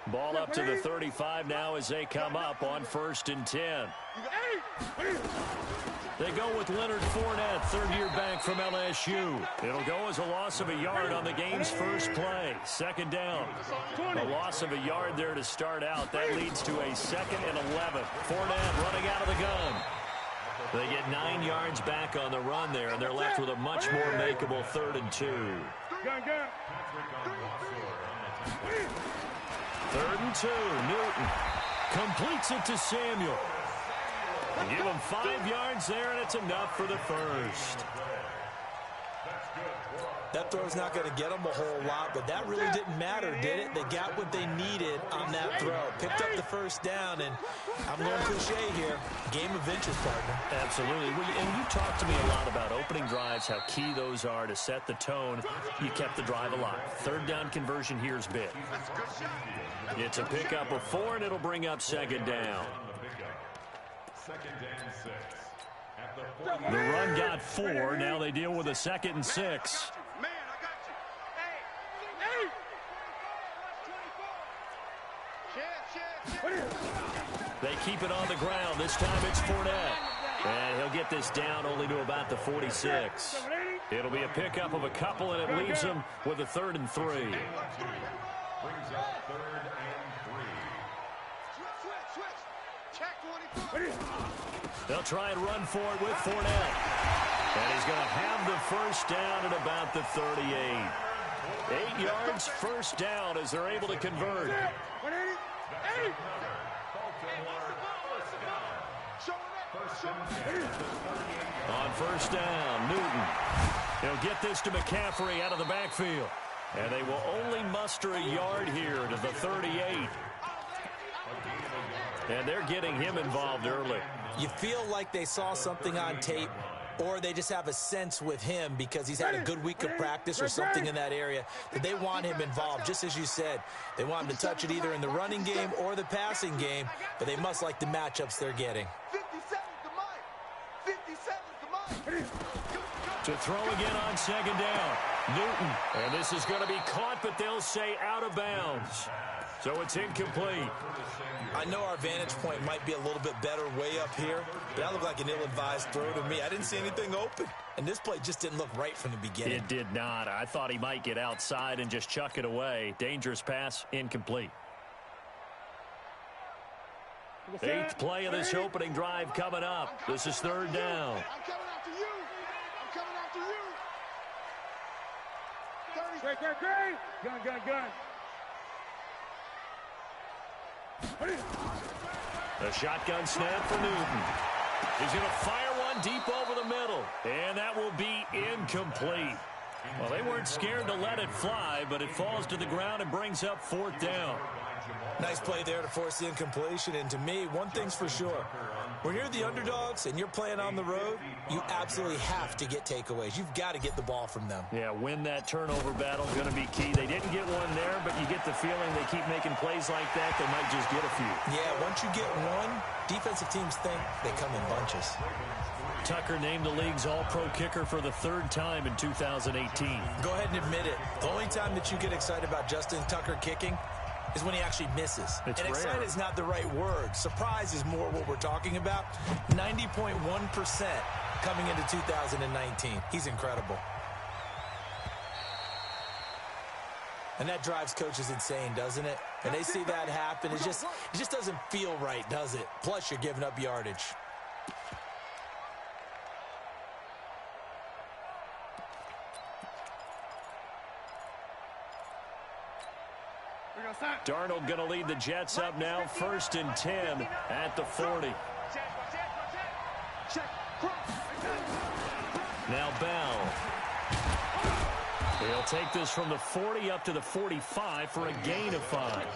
Ball up to the 35 now as they come up on 1st and 10. They go with Leonard Fournette, third-year back from LSU. It'll go as a loss of a yard on the game's first play. 2nd down. A loss of a yard there to start out. That leads to a 2nd and 11. Fournette running out of the gun. They get 9 yards back on the run there, and they're left with a much more makeable 3rd and 2. 3rd and 2. Newton completes it to Samuel. Give him 5 yards there, and it's enough for the first. That throw's not going to get them a whole lot, but that really didn't matter, did it? They got what they needed on that throw. Picked up the 1st down, and I'm going cliche here. Game of inches, partner. Absolutely. And you talked to me a lot about opening drives, how key those are to set the tone. You kept the drive alive. 3rd down conversion here is big. It's a pickup of 4, and it'll bring up 2nd down. 2nd and 6. The run got 4. Now they deal with a 2nd and 6. They keep it on the ground. This time it's Fournette. And he'll get this down only to about the 46. It'll be a pickup of a couple, and it leaves him with a 3rd and 3. Brings up 3rd and 3. They'll try and run for it with Fournette. And he's going to have the 1st down at about the 38. 8 yards, 1st down as they're able to convert. On 1st down, Newton. He'll get this to McCaffrey out of the backfield. And they will only muster a yard here to the 38. And they're getting him involved early. You feel like they saw something on tape, or they just have a sense with him because he's had a good week of practice or something in that area that they want him involved. Just as you said, they want him to touch it either in the running game or the passing game, but they must like the matchups they're getting. To throw again on 2nd down. Newton. And this is going to be caught, but they'll say out of bounds. So it's incomplete. I know our vantage point might be a little bit better way up here, but that looked like an ill-advised throw to me. I didn't see anything open, and this play just didn't look right from the beginning. It did not. I thought he might get outside and just chuck it away. Dangerous pass, incomplete. 8th play of this opening drive coming up. This is 3rd down. I'm coming after you. I'm coming after you. 30. Great. Gun. A shotgun snap for Newton. He's going to fire one deep over the middle. And that will be incomplete. Well, they weren't scared to let it fly, but it falls to the ground and brings up 4th down. Nice play there to force the incompletion. And to me, one thing's for sure. When you're the underdogs and you're playing on the road, you absolutely have to get takeaways. You've got to get the ball from them. Yeah, win that turnover battle is going to be key. They didn't get one there, but you get the feeling they keep making plays like that, they might just get a few. Yeah, once you get one, defensive teams think they come in bunches. Tucker named the league's all-pro kicker for the 3rd time in 2018. Go ahead and admit it. The only time that you get excited about Justin Tucker kicking is when he actually misses. It's and rare. excited is not the right word. Surprise is more what we're talking about. 90.1% coming into 2019. He's incredible. And that drives coaches insane, doesn't it? And they see that happen. It just doesn't feel right, does it? Plus, you're giving up yardage. Darnold going to lead the Jets up now, 1st and 10 at the 40. Now Bell. He'll take this from the 40 up to the 45 for a gain of 5.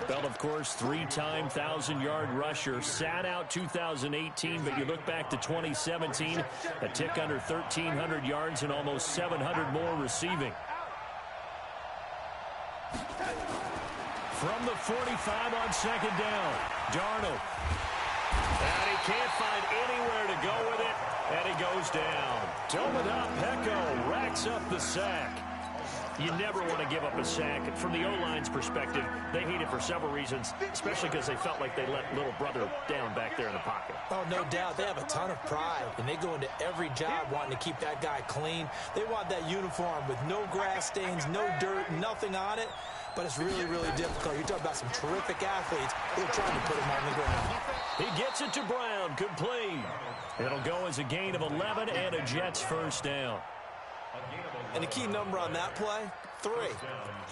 Bell, of course, 3-time 1,000-yard rusher. Sat out 2018, but you look back to 2017, a tick under 1,300 yards and almost 700 more receiving. From the 45 on 2nd down, Darnold. And he can't find anywhere to go with it, and he goes down. Tobin Pecco racks up the sack. You never want to give up a sack. From the O-line's perspective, they hate it for several reasons, especially because they felt like they let little brother down back there in the pocket. Oh, no doubt. They have a ton of pride, and they go into every job wanting to keep that guy clean. They want that uniform with no grass stains, no dirt, nothing on it. But it's really, really difficult. You're talking about some terrific athletes who are trying to put him on the ground. He gets it to Brown. Complete. It'll go as a gain of 11 and a Jets first down. And the key number on that play, 3.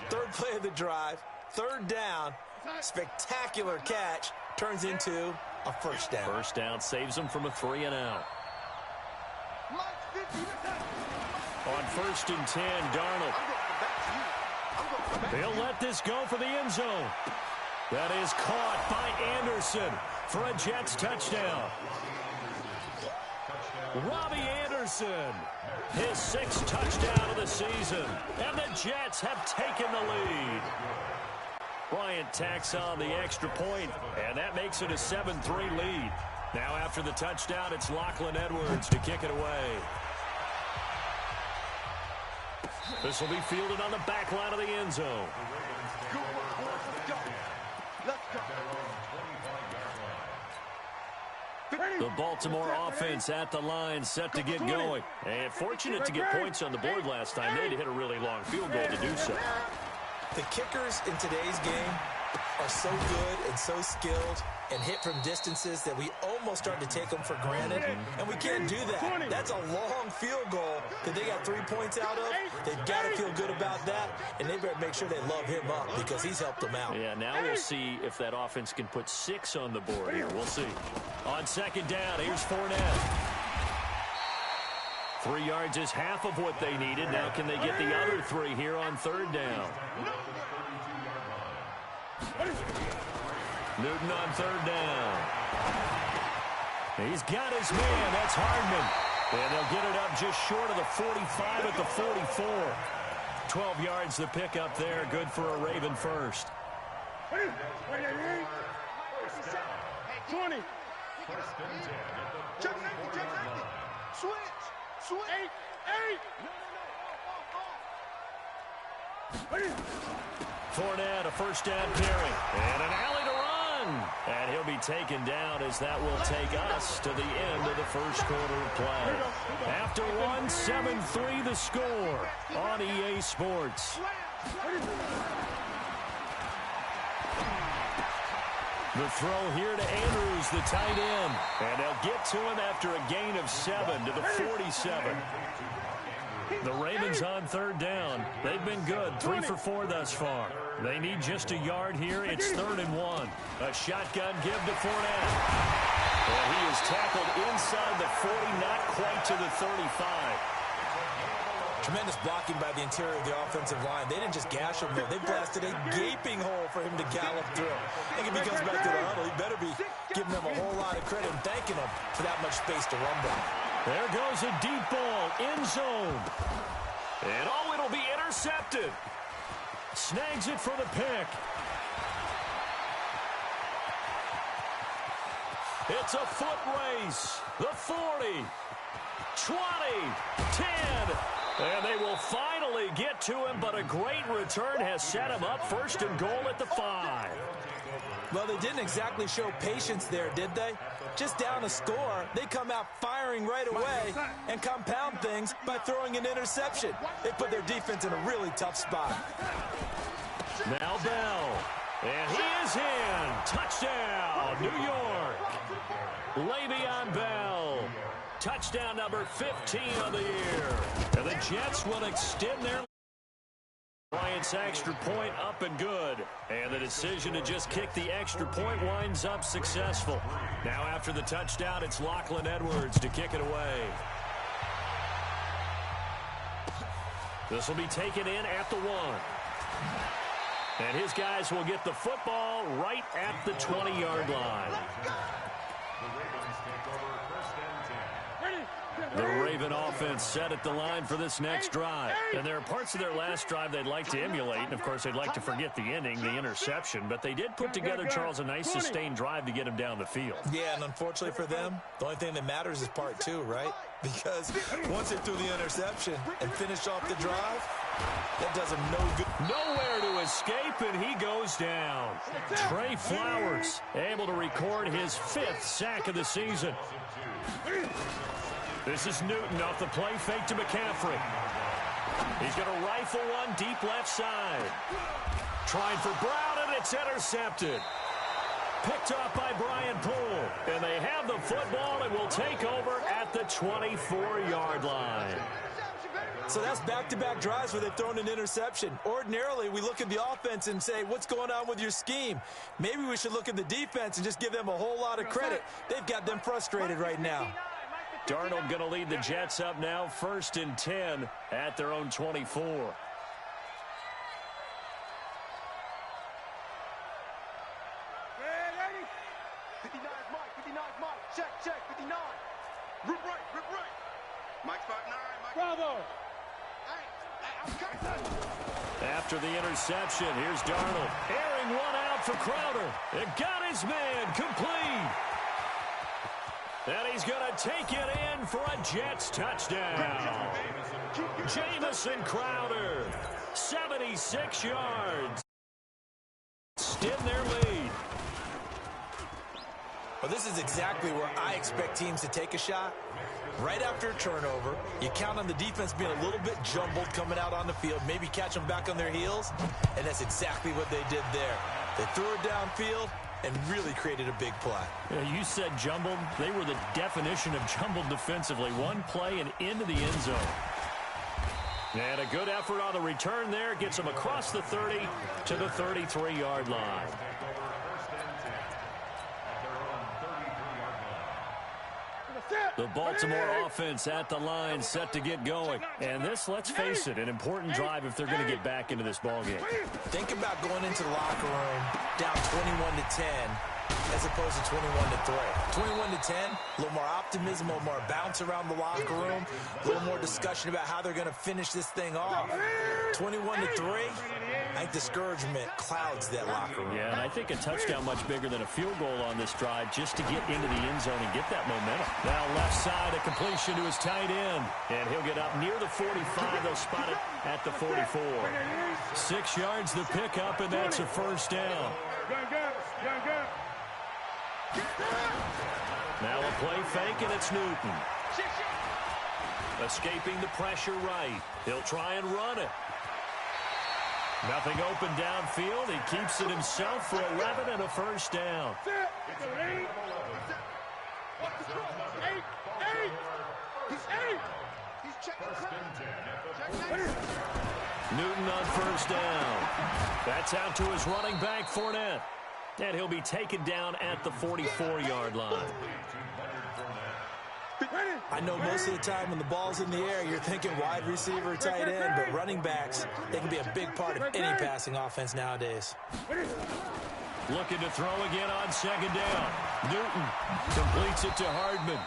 Third play of the drive, third down, spectacular catch, turns into a first down. First down saves them from a 3 and out. On 1st and 10, Darnold. They'll let this go for the end zone. That is caught by Anderson for a Jets touchdown. Robbie Anderson, his 6th touchdown of the season, and the Jets have taken the lead. Bryant tacks on the extra point, and that makes it a 7-3 lead. Now after the touchdown, it's Lachlan Edwards to kick it away. This will be fielded on the back line of the end zone. The Baltimore offense at the line, set to get going. And fortunate to get points on the board last time. They had to hit a really long field goal to do so. The kickers in today's game are so good and so skilled and hit from distances that we almost start to take them for granted, and we can't do that. That's a long field goal that they got 3 points out of. They've got to feel good about that, and they better make sure they love him up because he's helped them out. Yeah, now we'll see if that offense can put 6 on the board here. We'll see. On 2nd down, here's Fournette. 3 yards is half of what they needed. Now can they get the other 3 here on 3rd down? Newton on 3rd down. He's got his man. That's Hardman. And they'll get it up just short of the 45 at the 44. 12 yards the pickup there. Good for a Raven first. 20. Switch. 8. Fournette, a first down carry. And an alley to run. And he'll be taken down as that will take us to the end of the first quarter of play. After one, 7-3 the score on EA Sports. The throw here to Andrews, the tight end. And they'll get to him after a gain of 7 to the 47. The Ravens on 3rd down. They've been good, 3 for 4 thus far. They need just a yard here. It's 3rd and 1. A shotgun give to Fournette. And he is tackled inside the 40, not quite to the 35. Tremendous blocking by the interior of the offensive line. They didn't just gash him there. They blasted a gaping hole for him to gallop through. I think if he comes back to the huddle, he better be giving them a whole lot of credit and thanking them for that much space to run by. There goes a deep ball, end zone. And oh, it'll be intercepted. Snags it for the pick. It's a foot race. The 40, 20, 10. And they will finally get to him, but a great return has set him up 1st and goal at the 5. Well, they didn't exactly show patience there, did they? Just down a score, they come out firing right away and compound things by throwing an interception. They put their defense in a really tough spot. Now Bell. And he is in. Touchdown, New York. Le'Veon Bell. Touchdown number 15 of the year. And the Jets will extend their... Bryant's extra point up and good. And the decision to just kick the extra point winds up successful. Now after the touchdown, it's Lachlan Edwards to kick it away. This will be taken in at the 1. And his guys will get the football right at the 20-yard line. The Raven offense set at the line for this next drive. And there are parts of their last drive they'd like to emulate. And, of course, they'd like to forget the ending, the interception. But they did put together, Charles, a nice sustained drive to get him down the field. Yeah, and unfortunately for them, the only thing that matters is part 2, right? Because once they threw the interception and finished off the drive, That does him no good. Nowhere to escape, and he goes down. Trey Flowers able to record his 5th sack of the season. This is Newton off the play fake to McCaffrey. He's going to rifle one deep left side. Trying for Brown, and it's intercepted. Picked off by Brian Poole. And they have the football and will take over at the 24-yard line. So that's back-to-back drives where they've thrown an interception. Ordinarily, we look at the offense and say, what's going on with your scheme? Maybe we should look at the defense and just give them a whole lot of credit. They've got them frustrated right now. Darnold going to lead the Jets up now, 1st and 10 at their own 24. Check, 59. Rip right. Mike's 5'9", Mike. Bravo. After the interception, here's Darnold. Airing one out for Crowder. It got his man complete. And he's going to take it in for a Jets touchdown. Jamison Crowder, 76 yards. Extend their lead. Well, this is exactly where I expect teams to take a shot. Right after a turnover, you count on the defense being a little bit jumbled coming out on the field, maybe catch them back on their heels, and that's exactly what they did there. They threw it downfield and really created a big play. Yeah, you said jumbled. They were the definition of jumbled defensively. One play and into the end zone. And a good effort on the return there. Gets them across the 30 to the 33-yard line. The Baltimore offense at the line, set to get going. And this, let's face it, an important drive if they're going to get back into this ballgame. Think about going into the locker room down 21-10 as opposed to 21-3. 21-10, a little more optimism, a little more bounce around the locker room, a little more discussion about how they're going to finish this thing off. 21-3, I think discouragement clouds that locker room. Yeah, and I think a touchdown much bigger than a field goal on this drive just to get into the end zone and get that momentum. Now left side, a completion to his tight end. And he'll get up near the 45. They'll spot it at the 44. 6 yards the pickup, and that's a first down. Now a play fake, and it's Newton. Escaping the pressure right. He'll try and run it. Nothing open downfield. He keeps it himself for 11 and a first down. Newton on first down. That's out to his running back, Fournette. And he'll be taken down at the 44-yard line. I know most of the time when the ball's in the air, you're thinking wide receiver, tight end, but running backs, they can be a big part of any passing offense nowadays. Looking to throw again on second down. Newton completes it to Hardman.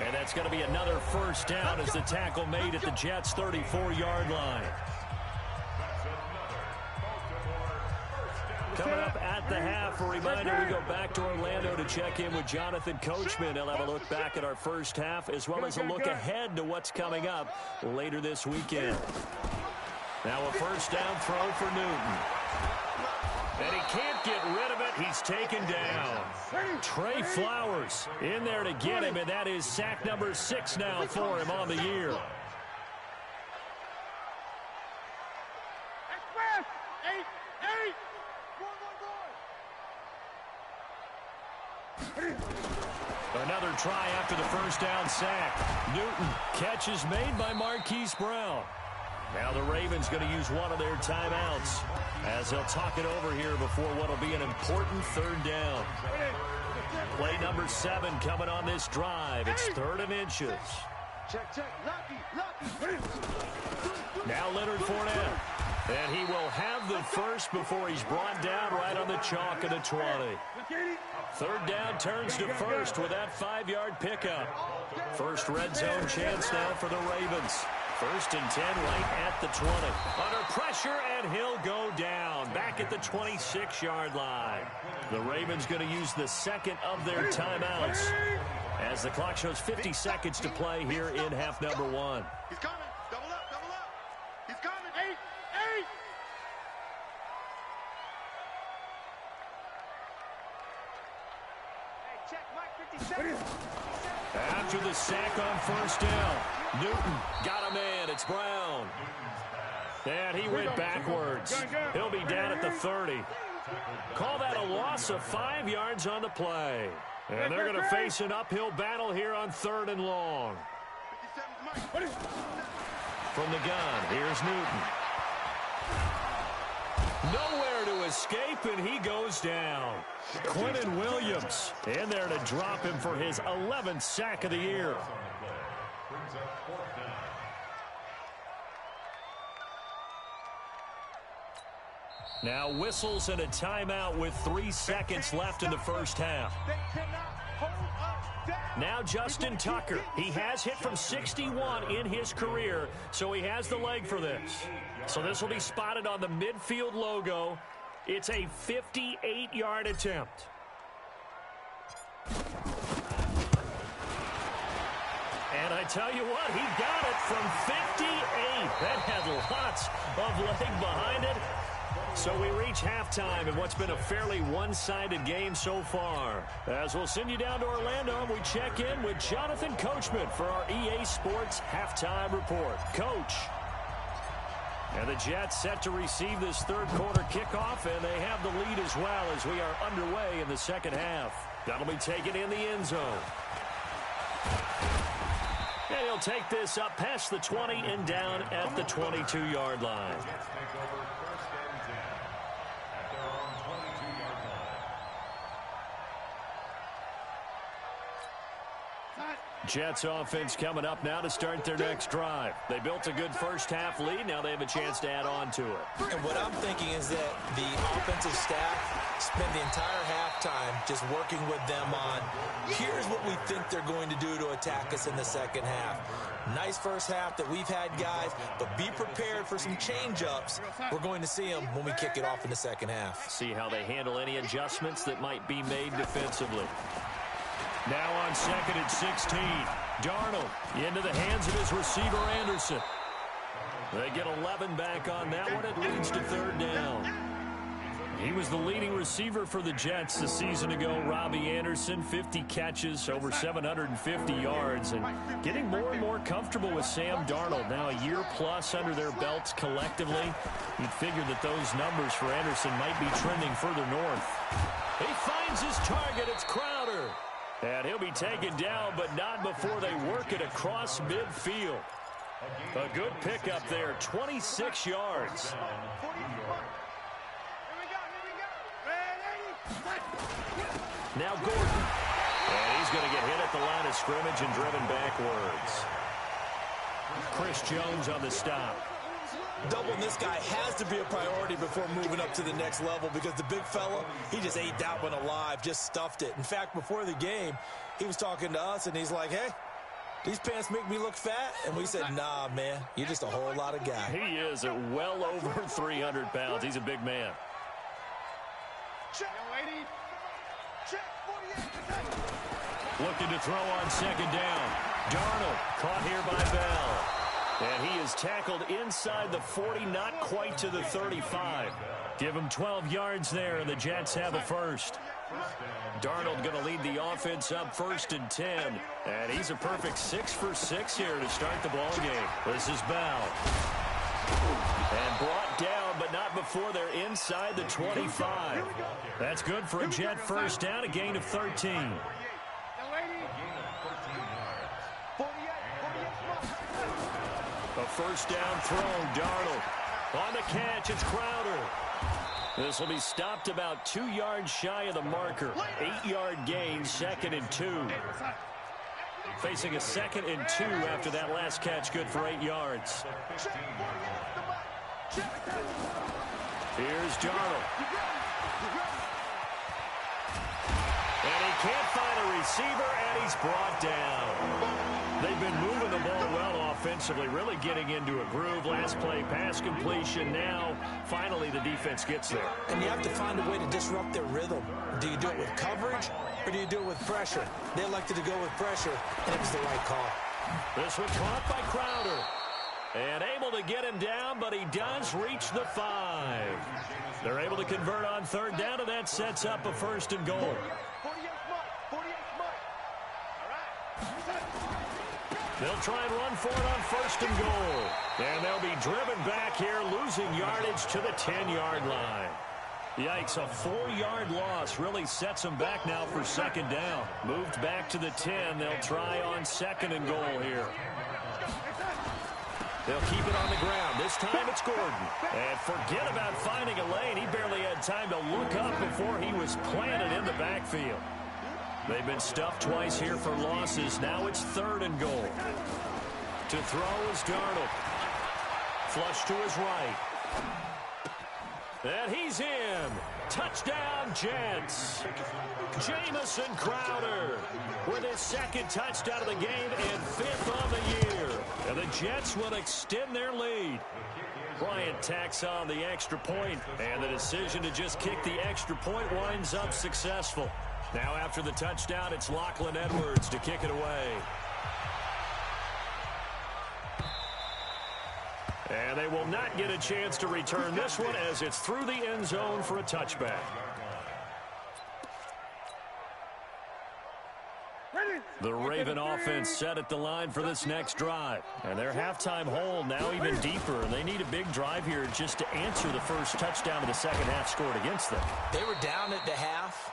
And that's going to be another first down as the tackle made at the Jets' 34-yard line. Coming up at the half, a reminder, we go back to Orlando to check in with Jonathan Coachman. He'll have a look back at our first half as well as a look ahead to what's coming up later this weekend. Now a first down throw for Newton. And he can't get rid of it. He's taken down. Trey Flowers in there to get him, and that is sack number 6 now for him on the year. Another try after the first down sack. Newton, catch is made by Marquise Brown. Now the Ravens going to use one of their timeouts as they'll talk it over here before what will be an important third down. Play number 7 coming on this drive. It's 3rd and inches. Now Leonard Fournette. And he will have the first before he's brought down right on the chalk of the 20. Third down turns to first with that 5-yard pickup. First red zone chance now for the Ravens. 1st and 10 right at the 20. Under pressure, and he'll go down. Back at the 26-yard line. The Ravens going to use the second of their timeouts as the clock shows 50 seconds to play here in half number 1. He's coming. Double up. He's coming. After the sack on first down, Newton got a man. It's Brown. And he went backwards. He'll be down at the 30. Call that a loss of 5 yards on the play. And they're going to face an uphill battle here on 3rd and long. From the gun, here's Newton. Nowhere to escape, and he goes down. Quentin Williams in there to drop him for his 11th sack of the year. Now whistles and a timeout with 3 seconds left in the first half. Now Justin Tucker. He has hit from 61 in his career, so he has the leg for this. So this will be spotted on the midfield logo. It's a 58-yard attempt. And I tell you what, he got it from 58. That had lots of leg behind it. So we reach halftime in what's been a fairly one-sided game so far. As we'll send you down to Orlando, we check in with Jonathan Coachman for our EA Sports Halftime Report. Coach. And the Jets set to receive this third quarter kickoff, and they have the lead as well as we are underway in the second half. That'll be taken in the end zone. And he'll take this up past the 20 and down at the 22-yard line. Jets offense coming up now to start their next drive. They built a good first half lead. Now they have a chance to add on to it. And what I'm thinking is that the offensive staff spent the entire halftime just working with them on, here's what we think they're going to do to attack us in the second half. Nice first half that we've had, guys, but be prepared for some change-ups. We're going to see them when we kick it off in the second half. See how they handle any adjustments that might be made defensively. Now on second and 16, Darnold into the hands of his receiver, Anderson. They get 11 back on that one. It leads to third down. He was the leading receiver for the Jets a season ago. Robbie Anderson, 50 catches, over 750 yards, and getting more and more comfortable with Sam Darnold. Now a year plus under their belts collectively. You'd figure that those numbers for Anderson might be trending further north. He finds his target. It's Crowder. And he'll be taken down, but not before they work it across midfield. A good pickup there, 26 yards. Now Gordon. And he's going to get hit at the line of scrimmage and driven backwards. Chris Jones on the stop. Doubling this guy has to be a priority before moving up to the next level because the big fella, he just ate that one alive, just stuffed it. In fact, before the game, he was talking to us, and he's like, hey, these pants make me look fat? And we said, nah, man, you're just a whole lot of guy. He is at well over 300 pounds. He's a big man. Looking to throw on second down. Darnold caught here by Bell. And he is tackled inside the 40, not quite to the 35. Give him 12 yards there, and the Jets have a first. Darnold going to lead the offense up 1st and 10. And he's a perfect 6 for 6 here to start the ball game. This is Bell. And brought down, but not before they're inside the 25. That's good for a Jet first down, a gain of 13. A first down throw, Darnold. On the catch, it's Crowder. This will be stopped about 2 yards shy of the marker. 8-yard gain, 2nd and 2. Facing a 2nd and 2 after that last catch, good for 8 yards. Here's Darnold. And he can't find a receiver, and he's brought down. They've been moving the ball well offensively, really getting into a groove. Last play, pass completion. Now, finally, the defense gets there. And you have to find a way to disrupt their rhythm. Do you do it with coverage, or do you do it with pressure? They elected to go with pressure, and it was the right call. This one caught by Crowder. And able to get him down, but he does reach the 5. They're able to convert on third down, and that sets up a 1st and goal. They'll try and run for it on 1st and goal. And they'll be driven back here, losing yardage to the 10-yard line. Yikes, a 4-yard loss really sets them back now for 2nd down. Moved back to the 10. They'll try on 2nd and goal here. They'll keep it on the ground. This time it's Gordon. And forget about finding a lane. He barely had time to look up before he was planted in the backfield. They've been stuffed twice here for losses. Now it's 3rd and goal. To throw is Darnold. Flush to his right. And he's in. Touchdown, Jets. Jamison Crowder with his 2nd touchdown of the game and 5th on the year. And the Jets will extend their lead. Bryant tacks on the extra point, and the decision to just kick the extra point winds up successful. Now after the touchdown, it's Lachlan Edwards to kick it away. And they will not get a chance to return this one as it's through the end zone for a touchback. The Raven offense set at the line for this next drive. And their halftime hole now even deeper. And they need a big drive here just to answer the first touchdown of the second half scored against them. They were down at the half.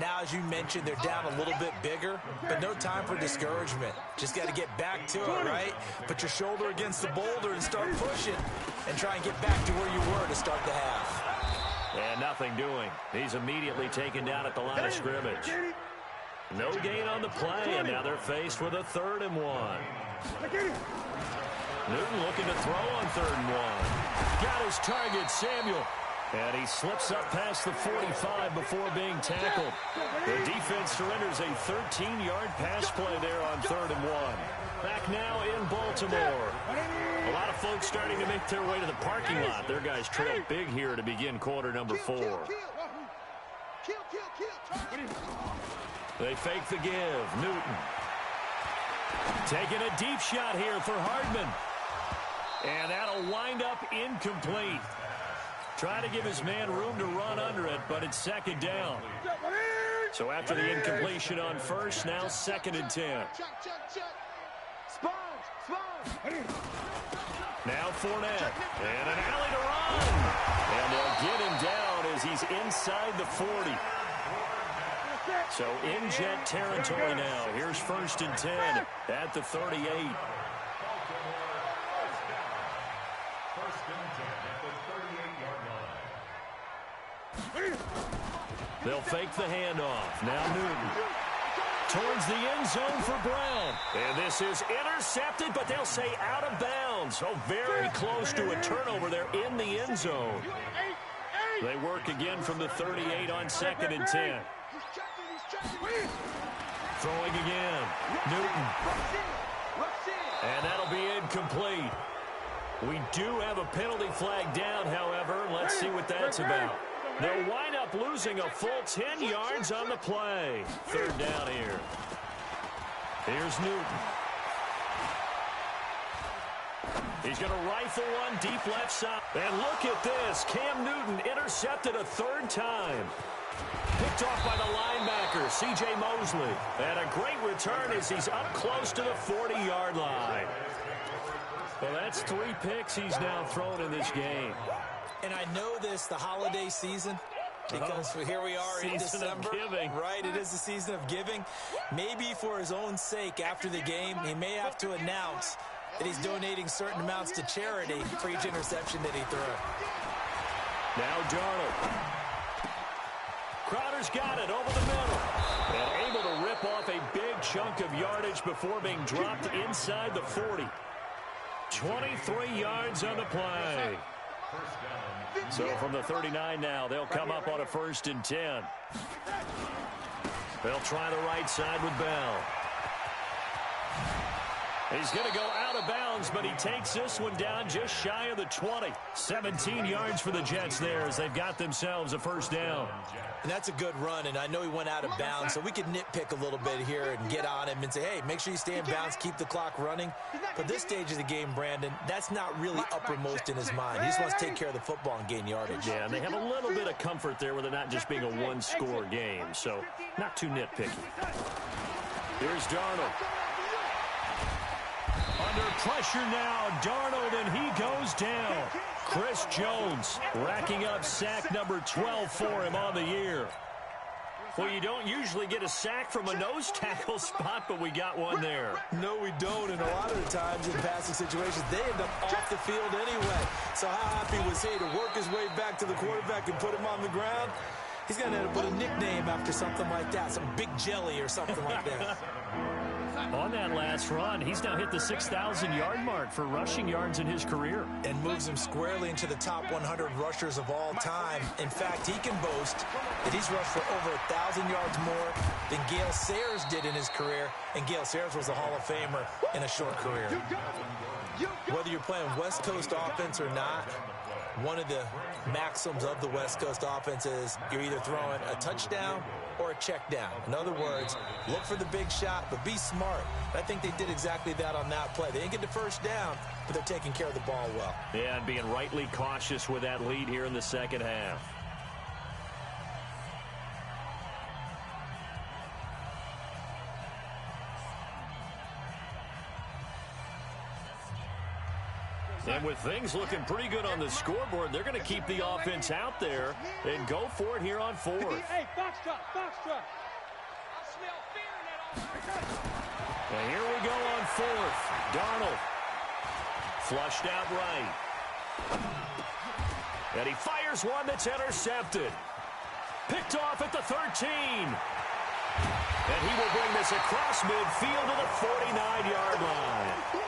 Now, as you mentioned, they're down a little bit bigger, but no time for discouragement. Just got to get back to it, right? Put your shoulder against the boulder and start pushing and try and get back to where you were to start the half. And nothing doing. He's immediately taken down at the line of scrimmage. No gain on the play, and now they're faced with a 3rd and 1. Newton looking to throw on 3rd and 1. Got his target, Samuel. And he slips up past the 45 before being tackled. The defense surrenders a 13-yard pass play there on 3rd and 1. Back now in Baltimore. A lot of folks starting to make their way to the parking lot. Their guys trail big here to begin quarter number 4. They fake the give. Newton. Taking a deep shot here for Hardman. And that'll wind up incomplete. Trying to give his man room to run under it, but it's 2nd down. So after the incompletion on 1st, now 2nd and 10. Now Fournette. And an alley to run. And they'll get him down as he's inside the 40. So in Jet territory now. Here's 1st and 10 at the 38. They'll fake the handoff. Now Newton. Towards the end zone for Brown. And this is intercepted, but they'll say out of bounds. So very close to a turnover there in the end zone. They work again from the 38 on 2nd and 10. Throwing again. Newton. And that'll be incomplete. We do have a penalty flag down, however. Let's see what that's about. They'll wind up losing a full 10 yards on the play. 3rd down here. Here's Newton. He's going to rifle one deep left side. And look at this. Cam Newton intercepted a 3rd time. Picked off by the linebacker, C.J. Mosley. And a great return as he's up close to the 40-yard line. Well, that's 3 picks he's now thrown in this game. And I know this, the holiday season, because here we are in December. Right, it is the season of giving. Maybe for his own sake after the game, he may have to announce that he's donating certain amounts to charity for each interception that he threw. Now Darnold. Crowder's got it over the middle. And able to rip off a big chunk of yardage before being dropped inside the 40. 23 yards on the play. So from the 39 now, they'll come up on a 1st and 10. They'll try the right side with Bell. He's going to go out of bounds, but he takes this one down just shy of the 20. 17 yards for the Jets there as they've got themselves a 1st down. And that's a good run, and I know he went out of bounds, so we could nitpick a little bit here and get on him and say, hey, make sure you stay in bounds, keep the clock running. But this stage of the game, Brandon, that's not really uppermost in his mind. He just wants to take care of the football and gain yardage. Yeah, and they have a little bit of comfort there with it not just being a one-score game, so not too nitpicky. Here's Darnold. Under pressure now, Darnold, and he goes down. Chris Jones racking up sack number 12 for him on the year. Well, you don't usually get a sack from a nose tackle spot, but we got one there. No, we don't, and a lot of the times in passing situations, they end up off the field anyway. So how happy was he to work his way back to the quarterback and put him on the ground? He's going to end up with a nickname after something like that, some Big Jelly or something like that. On that last run, he's now hit the 6,000-yard mark for rushing yards in his career. And moves him squarely into the top 100 rushers of all time. In fact, he can boast that he's rushed for over 1,000 yards more than Gale Sayers did in his career. And Gale Sayers was a Hall of Famer in a short career. Whether you're playing West Coast offense or not, one of the maxims of the West Coast offense is you're either throwing a touchdown or a check down. In other words, look for the big shot, but be smart. I think they did exactly that on that play. They didn't get the first down, but they're taking care of the ball well. Yeah, and being rightly cautious with that lead here in the second half. And with things looking pretty good on the scoreboard, they're going to keep the offense out there and go for it here on fourth. Hey, box truck. And here we go on fourth. Darnold. Flushed out right. And he fires one that's intercepted. Picked off at the 13. And he will bring this across midfield to the 49-yard line.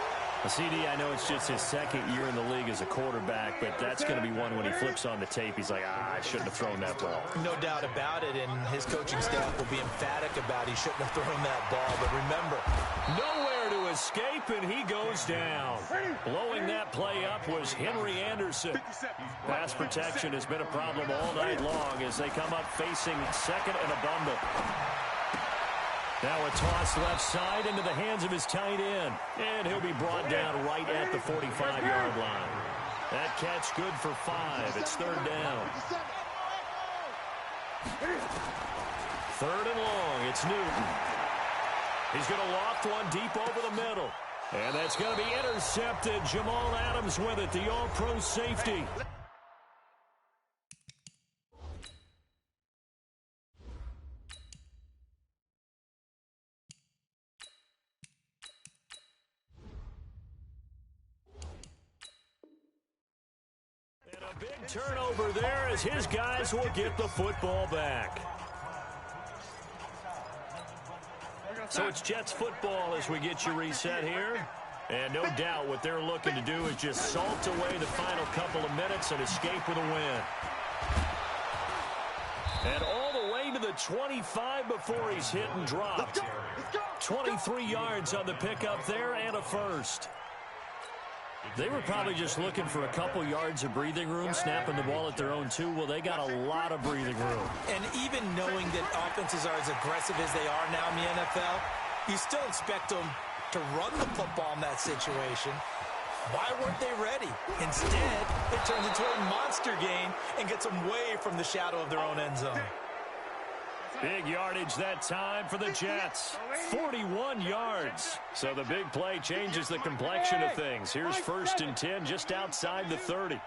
CD, I know it's just his second year in the league as a quarterback, but that's going to be one when he flips on the tape. He's like, I shouldn't have thrown that ball. No doubt about it, and his coaching staff will be emphatic about he shouldn't have thrown that ball. But remember, nowhere to escape, and he goes down. Blowing that play up was Henry Anderson. Pass protection has been a problem all night long as they come up facing second and abundant. Now a toss left side into the hands of his tight end. And he'll be brought down right at the 45-yard line. That catch good for 5. It's third down. Third and long. It's Newton. He's going to loft one deep over the middle. And that's going to be intercepted. Jamal Adams with it, the all-pro safety. Big turnover there as his guys will get the football back. So it's Jets football as we get you reset here. And no doubt what they're looking to do is just salt away the final couple of minutes and escape with a win. And all the way to the 25 before he's hit and dropped. 23 yards on the pickup there and a first. They were probably just looking for a couple yards of breathing room, snapping the ball at their own 2. Well, they got a lot of breathing room. And even knowing that offenses are as aggressive as they are now in the NFL, you still expect them to run the football in that situation. Why weren't they ready? Instead, it turns into a monster game and gets them way from the shadow of their own end zone. Big yardage that time for the Jets. 41 yards. So the big play changes the complexion of things. Here's first and 10 just outside the 30.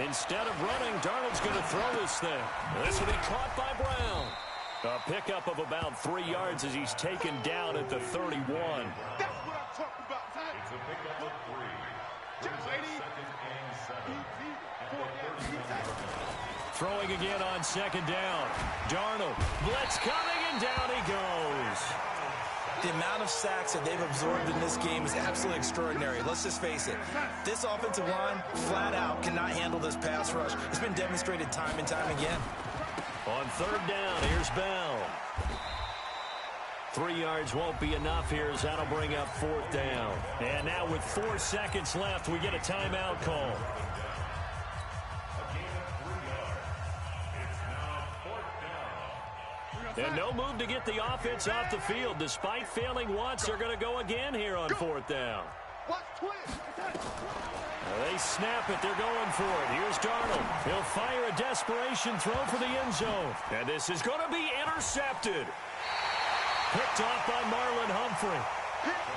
Instead of running, Darnold's going to throw this thing. This will be caught by Brown. A pickup of about 3 yards as he's taken down at the 31. That's what I'm talking about. It's a pickup of 3. Second and 7. Throwing again on second down. Darnold. Blitz coming, and down he goes. The amount of sacks that they've absorbed in this game is absolutely extraordinary. Let's just face it. This offensive line, flat out, cannot handle this pass rush. It's been demonstrated time and time again. On third down, here's Bell. 3 yards won't be enough here as that'll bring up fourth down. And now with 4 seconds left, we get a timeout call. And no move to get the offense off the field. Despite failing once, they're going to go again here on fourth down. They snap it. They're going for it. Here's Darnold. He'll fire a desperation throw for the end zone. And this is going to be intercepted. Picked off by Marlon Humphrey.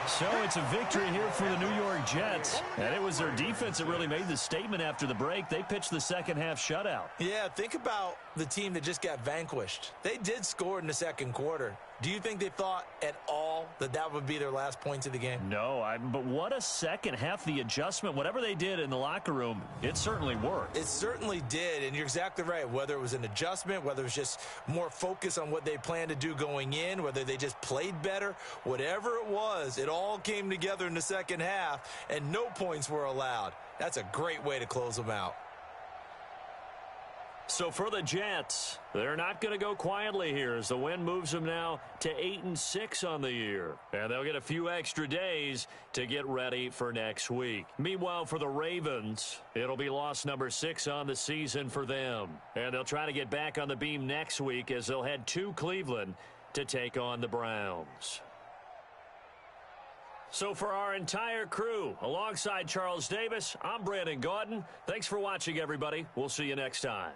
So it's a victory here for the New York Jets. And it was their defense that really made the statement after the break. They pitched the second half shutout. Yeah, think about the team that just got vanquished. They did score in the second quarter. Do you think they thought at all that that would be their last points of the game? No, but what a second half. The adjustment, whatever they did in the locker room, it certainly worked. It certainly did, and you're exactly right. Whether it was an adjustment, whether it was just more focus on what they planned to do going in, whether they just played better, whatever it was, it all came together in the second half, and no points were allowed. That's a great way to close them out. So for the Jets, they're not going to go quietly here as the win moves them now to 8-6 on the year. And they'll get a few extra days to get ready for next week. Meanwhile, for the Ravens, it'll be loss number 6 on the season for them. And they'll try to get back on the beam next week as they'll head to Cleveland to take on the Browns. So for our entire crew, alongside Charles Davis, I'm Brandon Gaudin. Thanks for watching, everybody. We'll see you next time.